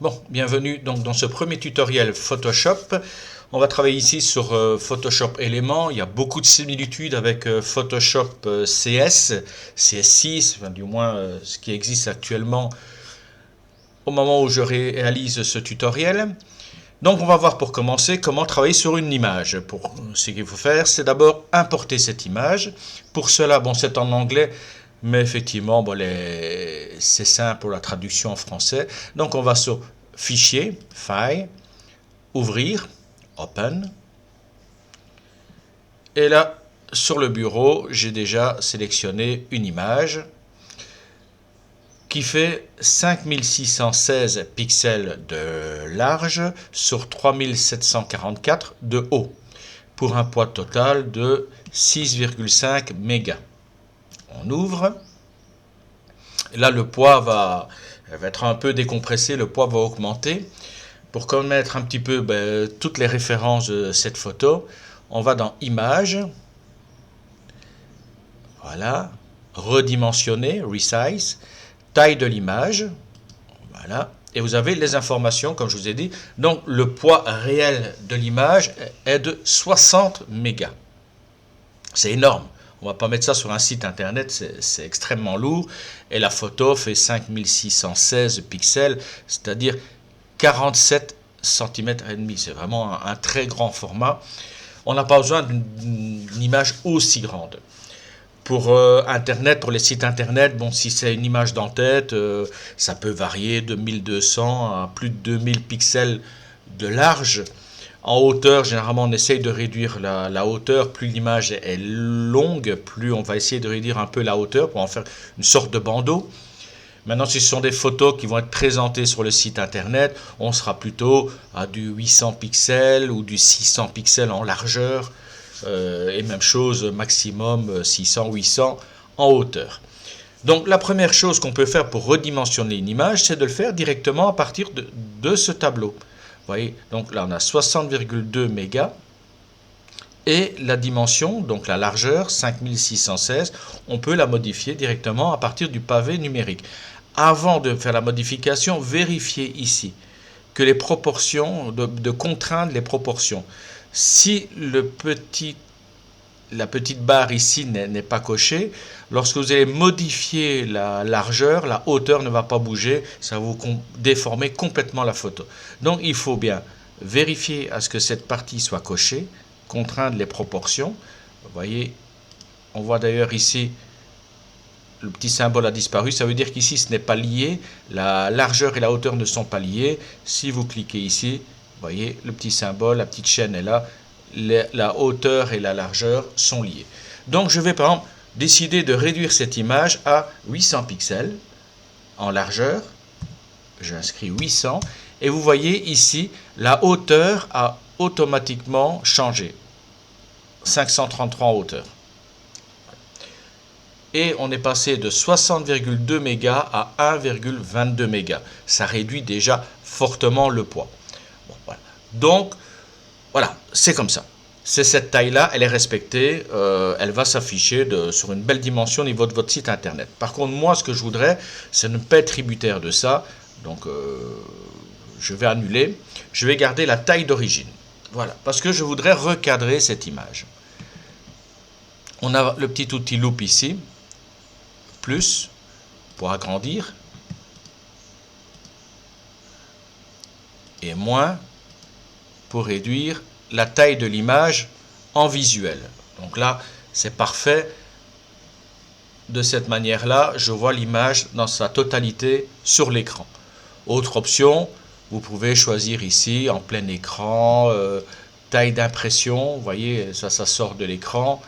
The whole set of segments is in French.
Bon, bienvenue donc dans ce premier tutoriel Photoshop. On va travailler ici sur Photoshop Éléments. Il y a beaucoup de similitudes avec Photoshop CS, CS6, enfin, du moins ce qui existe actuellement au moment où je réalise ce tutoriel. Donc on va voir pour commencer comment travailler sur une image. Pour ce qu'il faut faire, c'est d'abord importer cette image. Pour cela, bon, c'est en anglais, mais effectivement, bon, c'est simple pour la traduction en français. Donc on va sur Fichier, File, Ouvrir, Open. Et là, sur le bureau, j'ai déjà sélectionné une image qui fait 5616 pixels de large sur 3744 de haut, pour un poids total de 6,5 mégas. On ouvre. Là, le poids va être un peu décompressé, le poids va augmenter. Pour connaître un petit peu toutes les références de cette photo, on va dans Images, voilà, redimensionner, Resize, taille de l'image, voilà, et vous avez les informations, comme je vous ai dit. Donc, le poids réel de l'image est de 60 mégas. C'est énorme. On ne va pas mettre ça sur un site internet, c'est extrêmement lourd. Et la photo fait 5616 pixels, c'est-à-dire 47 cm et demi. C'est vraiment un très grand format. On n'a pas besoin d'une image aussi grande. Pour internet, pour les sites internet, bon, si c'est une image d'en-tête, ça peut varier de 1200 à plus de 2000 pixels de large. En hauteur, généralement, on essaye de réduire la hauteur. Plus l'image est longue, plus on va essayer de réduire un peu la hauteur pour en faire une sorte de bandeau. Maintenant, si ce sont des photos qui vont être présentées sur le site internet, on sera plutôt à du 800 pixels ou du 600 pixels en largeur. Et même chose, maximum 600, 800 en hauteur. Donc la première chose qu'on peut faire pour redimensionner une image, c'est de le faire directement à partir de ce tableau. Vous voyez, donc là on a 60,2 mégas. Et la dimension, donc la largeur, 5616, on peut la modifier directement à partir du pavé numérique. Avant de faire la modification, vérifiez ici que les proportions, de contraindre les proportions. Si la petite barre ici n'est pas cochée, lorsque vous allez modifier la largeur, la hauteur ne va pas bouger, ça va vous déformer complètement la photo. Donc il faut bien vérifier à ce que cette partie soit cochée, contraindre les proportions. Vous voyez, on voit d'ailleurs ici, le petit symbole a disparu, ça veut dire qu'ici ce n'est pas lié, la largeur et la hauteur ne sont pas liées. Si vous cliquez ici, vous voyez le petit symbole, la petite chaîne est là, la hauteur et la largeur sont liées. Donc je vais par exemple décider de réduire cette image à 800 pixels en largeur, j'inscris 800, et vous voyez ici la hauteur a automatiquement changé, 533 en hauteur. Et on est passé de 60,2 mégas à 1,22 mégas. Ça réduit déjà fortement le poids. Bon, voilà. Donc, voilà, c'est comme ça. C'est cette taille-là, elle est respectée, elle va s'afficher sur une belle dimension au niveau de votre site internet. Par contre, moi, ce que je voudrais, c'est ne pas être tributaire de ça. Donc, je vais annuler. Je vais garder la taille d'origine. Voilà, parce que je voudrais recadrer cette image. On a le petit outil loupe ici. Plus pour agrandir et moins pour réduire la taille de l'image en visuel. Donc là, c'est parfait. De cette manière-là, je vois l'image dans sa totalité sur l'écran. Autre option, vous pouvez choisir ici en plein écran, taille d'impression. Vous voyez, ça sort de l'écran.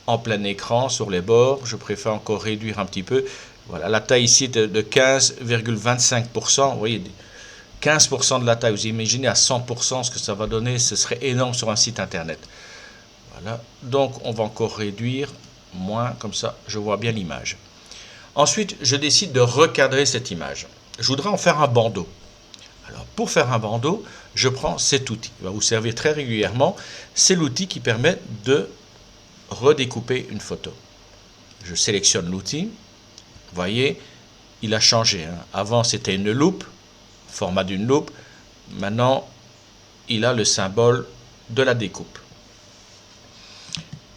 En plein écran sur les bords, je préfère encore réduire un petit peu. Voilà, la taille ici de 15,25%. Vous voyez, 15% de la taille. Vous imaginez à 100% ce que ça va donner, ce serait énorme sur un site internet. Voilà, donc on va encore réduire, moins, comme ça je vois bien l'image. Ensuite, je décide de recadrer cette image. Je voudrais en faire un bandeau. Alors, pour faire un bandeau, je prends cet outil. Il va vous servir très régulièrement. C'est l'outil qui permet de redécouper une photo. Je sélectionne l'outil. Vous voyez, il a changé. Hein. Avant, c'était une loupe, format d'une loupe. Maintenant, il a le symbole de la découpe.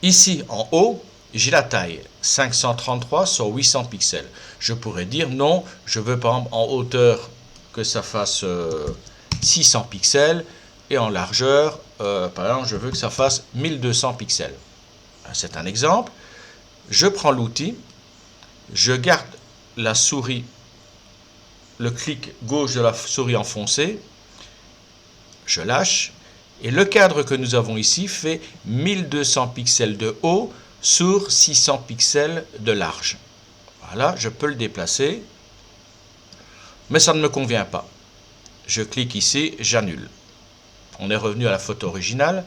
Ici, en haut, j'ai la taille 533 sur 800 pixels. Je pourrais dire non, je veux par exemple en hauteur que ça fasse 600 pixels et en largeur, par exemple, je veux que ça fasse 1200 pixels. C'est un exemple. Je prends l'outil, je garde la souris, le clic gauche de la souris enfoncé, je lâche, et le cadre que nous avons ici fait 1200 pixels de haut sur 600 pixels de large. Voilà, je peux le déplacer, mais ça ne me convient pas. Je clique ici, j'annule. On est revenu à la photo originale.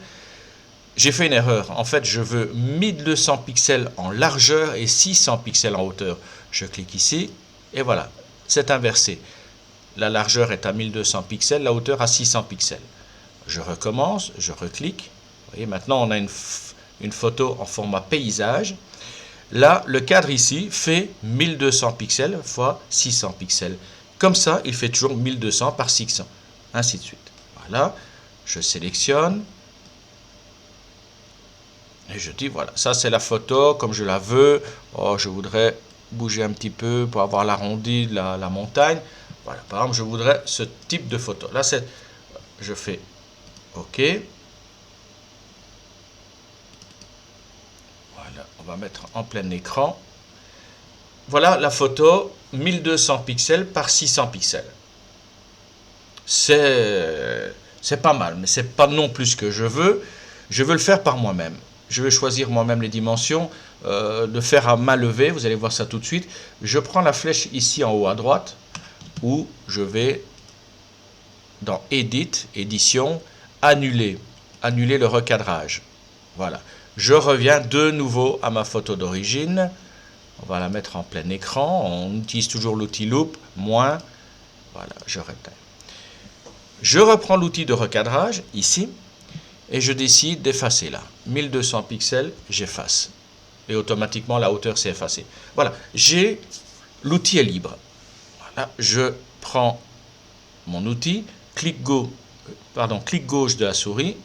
J'ai fait une erreur. En fait, je veux 1200 pixels en largeur et 600 pixels en hauteur. Je clique ici, et voilà, c'est inversé. La largeur est à 1200 pixels, la hauteur à 600 pixels. Je recommence, je reclique. Vous voyez, maintenant on a une photo en format paysage. Là, le cadre ici fait 1200 pixels fois 600 pixels. Comme ça, il fait toujours 1200 par 600. Ainsi de suite. Voilà, je sélectionne. Et je dis, voilà, ça c'est la photo comme je la veux. Oh, je voudrais bouger un petit peu pour avoir l'arrondi de la montagne. Voilà, par exemple, je voudrais ce type de photo. Là, je fais OK. Voilà, on va mettre en plein écran. Voilà la photo 1200 pixels par 600 pixels. C'est pas mal, mais c'est pas non plus ce que je veux. Je veux le faire par moi-même. Je vais choisir moi-même les dimensions, de faire à main levée. Vous allez voir ça tout de suite. Je prends la flèche ici en haut à droite, où je vais dans Edit, Édition, annuler le recadrage. Voilà. Je reviens de nouveau à ma photo d'origine. On va la mettre en plein écran. On utilise toujours l'outil Loupe, moins. Voilà, je réteins. Je reprends l'outil de recadrage, ici, et je décide d'effacer là. 1200 pixels, j'efface. Et automatiquement, la hauteur s'est effacée. Voilà, l'outil est libre. Voilà, je prends mon outil, clic gauche de la souris,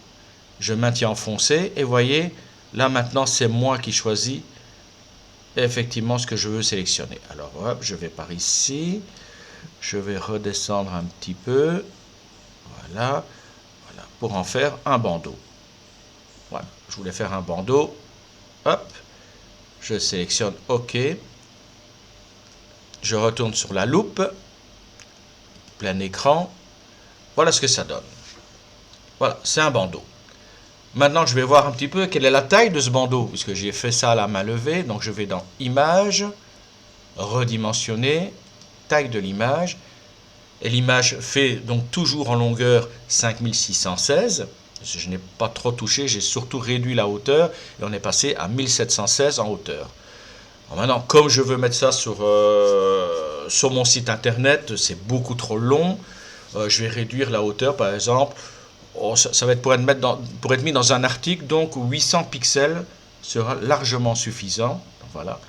je maintiens enfoncé, et voyez, là maintenant, c'est moi qui choisis effectivement ce que je veux sélectionner. Alors, hop, je vais par ici, je vais redescendre un petit peu, voilà, pour en faire un bandeau. Voilà, je voulais faire un bandeau, hop, je sélectionne OK, je retourne sur la loupe, plein écran, voilà ce que ça donne. Voilà, c'est un bandeau. Maintenant, je vais voir un petit peu quelle est la taille de ce bandeau, puisque j'ai fait ça à la main levée. Donc, je vais dans Images, Redimensionner, taille de l'image. Et l'image fait donc toujours en longueur 5616. Je n'ai pas trop touché, j'ai surtout réduit la hauteur et on est passé à 1716 en hauteur. Alors maintenant, comme je veux mettre ça sur mon site internet, c'est beaucoup trop long. Je vais réduire la hauteur, par exemple. Oh, ça va être pour être mis dans un article, donc 800 pixels sera largement suffisant. Donc, voilà.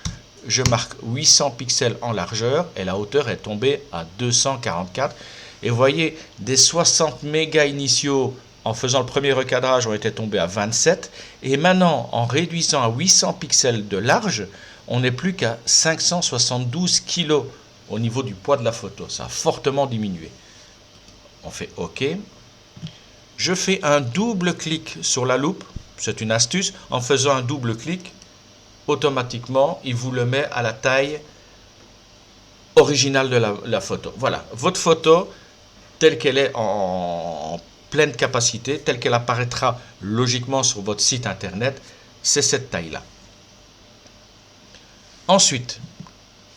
Je marque 800 pixels en largeur et la hauteur est tombée à 244. Et vous voyez, des 60 mégas initiaux en faisant le premier recadrage ont été tombés à 27. Et maintenant, en réduisant à 800 pixels de large, on n'est plus qu'à 572 kg au niveau du poids de la photo. Ça a fortement diminué. On fait OK. Je fais un double clic sur la loupe. C'est une astuce. En faisant un double clic, automatiquement, il vous le met à la taille originale de la photo. Voilà, votre photo, telle qu'elle est en pleine capacité, telle qu'elle apparaîtra logiquement sur votre site internet, c'est cette taille-là. Ensuite,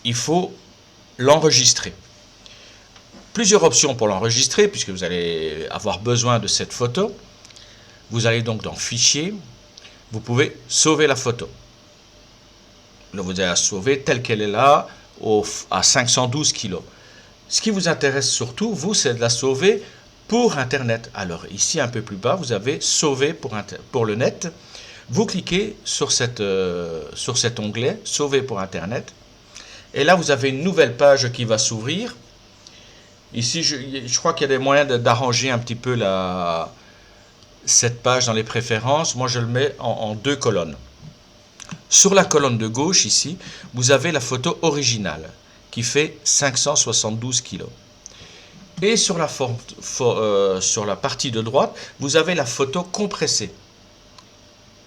il faut l'enregistrer. Plusieurs options pour l'enregistrer, puisque vous allez avoir besoin de cette photo. Vous allez donc dans Fichier, vous pouvez sauver la photo. Là, vous allez la sauver telle qu'elle est là, à 512 kg. Ce qui vous intéresse surtout, vous, c'est de la sauver pour Internet. Alors, ici, un peu plus bas, vous avez Sauver pour le net. Vous cliquez sur cet onglet, Sauver pour Internet. Et là, vous avez une nouvelle page qui va s'ouvrir. Ici, je crois qu'il y a des moyens d'arranger un petit peu cette page dans les préférences. Moi, je le mets en deux colonnes. Sur la colonne de gauche, ici, vous avez la photo originale qui fait 572 kg. Et sur la partie de droite, vous avez la photo compressée.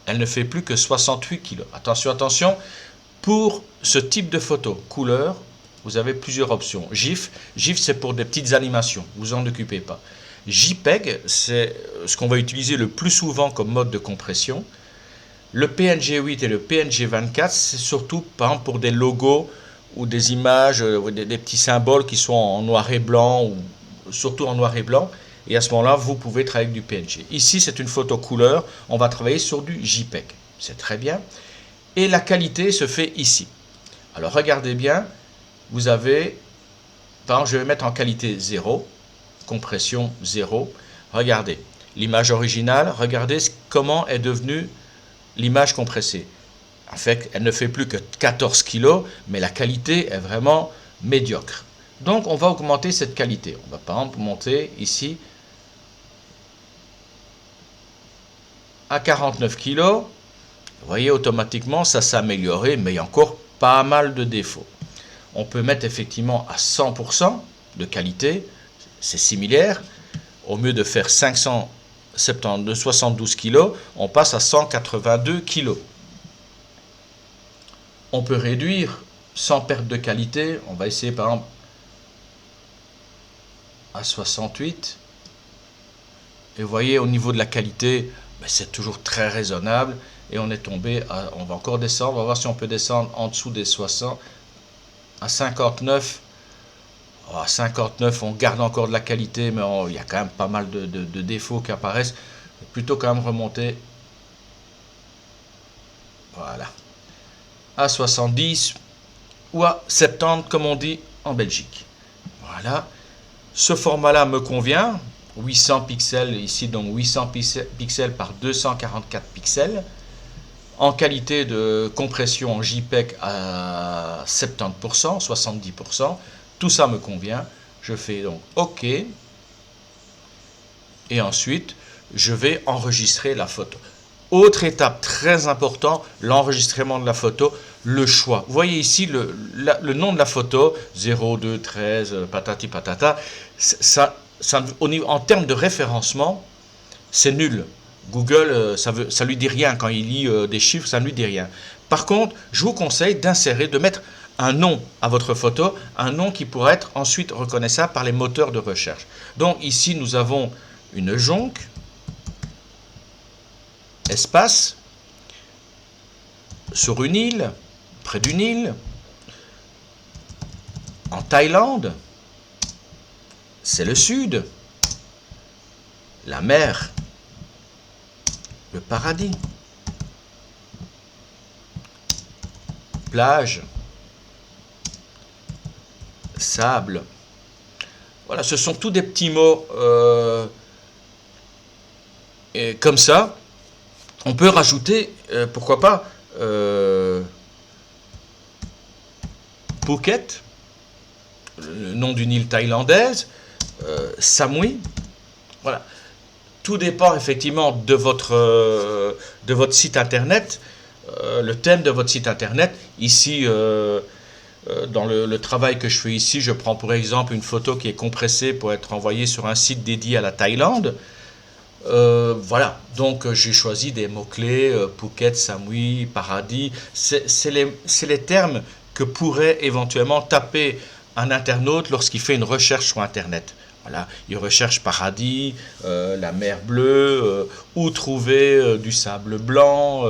Elle ne fait plus que 68 kg. Attention, attention, pour ce type de photo, couleur, vous avez plusieurs options. GIF, c'est pour des petites animations, vous en occupez pas. JPEG, c'est ce qu'on va utiliser le plus souvent comme mode de compression. Le PNG 8 et le PNG 24, c'est surtout par exemple pour des logos ou des images, des petits symboles qui sont en noir et blanc, ou surtout en noir et blanc. Et à ce moment-là, vous pouvez travailler avec du PNG. Ici, c'est une photo couleur, on va travailler sur du JPEG. C'est très bien. Et la qualité se fait ici. Alors regardez bien, vous avez, par exemple, je vais mettre en qualité 0, compression 0. Regardez, l'image originale, regardez comment est devenue l'image compressée. En fait, elle ne fait plus que 14 kg, mais la qualité est vraiment médiocre. Donc, on va augmenter cette qualité. On va par exemple monter ici à 49 kg. Vous voyez, automatiquement, ça s'est amélioré, mais il y a encore pas mal de défauts. On peut mettre effectivement à 100% de qualité, c'est similaire. Au mieux de faire 572 kg, on passe à 182 kg. On peut réduire sans perte de qualité. On va essayer par exemple à 68. Et vous voyez, au niveau de la qualité, c'est toujours très raisonnable. Et on est tombé, on va encore descendre. On va voir si on peut descendre en dessous des 60. À 59. À 59, on garde encore de la qualité, mais il y a quand même pas mal de défauts qui apparaissent. Plutôt quand même remonter. Voilà. À 70 ou à 70, comme on dit en Belgique. Voilà. Ce format-là me convient. 800 pixels ici, donc 800 pixels par 244 pixels. En qualité de compression en JPEG à 70%, 70%. Tout ça me convient. Je fais donc OK. Et ensuite, je vais enregistrer la photo. Autre étape très importante, l'enregistrement de la photo, le choix. Vous voyez ici le nom de la photo, 0, 2, 13, patati patata. En termes de référencement, c'est nul. Google, ça lui dit rien. Quand il lit des chiffres, ça ne lui dit rien. Par contre, je vous conseille d'insérer, de mettre un nom à votre photo, un nom qui pourrait être ensuite reconnaissable par les moteurs de recherche. Donc ici, nous avons une jonque, espace, sur une île, près d'une île, en Thaïlande, c'est le sud, la mer, le paradis, plage, sable. Voilà, ce sont tous des petits mots et comme ça. On peut rajouter, pourquoi pas, Phuket, le nom d'une île thaïlandaise, Samui. Voilà. Tout dépend effectivement de votre site internet, le thème de votre site internet. Ici, dans le travail que je fais ici, je prends pour exemple une photo qui est compressée pour être envoyée sur un site dédié à la Thaïlande. Voilà, donc j'ai choisi des mots-clés, Phuket, Samui, paradis. C'est les termes que pourrait éventuellement taper un internaute lorsqu'il fait une recherche sur Internet. Voilà, il recherche paradis, la mer bleue, où trouver du sable blanc,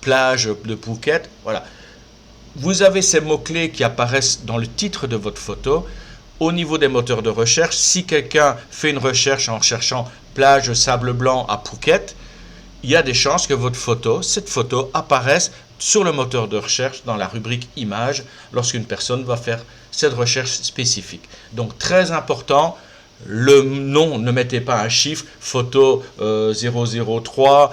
plage de Phuket. Voilà. Vous avez ces mots-clés qui apparaissent dans le titre de votre photo. Au niveau des moteurs de recherche, si quelqu'un fait une recherche en cherchant plage sable blanc à Phuket, il y a des chances que cette photo apparaisse sur le moteur de recherche dans la rubrique images lorsqu'une personne va faire cette recherche spécifique. Donc très important, le nom, ne mettez pas un chiffre, photo 003,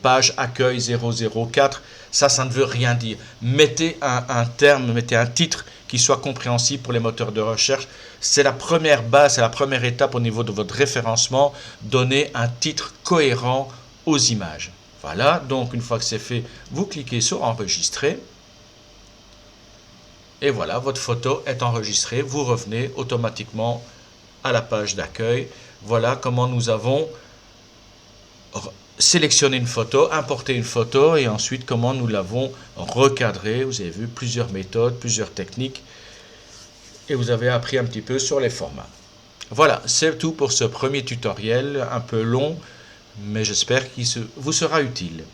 page accueil 004, Ça ne veut rien dire. Mettez un terme, mettez un titre qui soit compréhensible pour les moteurs de recherche. C'est la première base, c'est la première étape au niveau de votre référencement. Donnez un titre cohérent aux images. Voilà, donc une fois que c'est fait, vous cliquez sur enregistrer. Et voilà, votre photo est enregistrée. Vous revenez automatiquement à la page d'accueil. Voilà comment nous avons sélectionné une photo, importé une photo et ensuite comment nous l'avons recadrée. Vous avez vu plusieurs méthodes, plusieurs techniques et vous avez appris un petit peu sur les formats. Voilà, c'est tout pour ce premier tutoriel, un peu long, mais j'espère qu'il vous sera utile.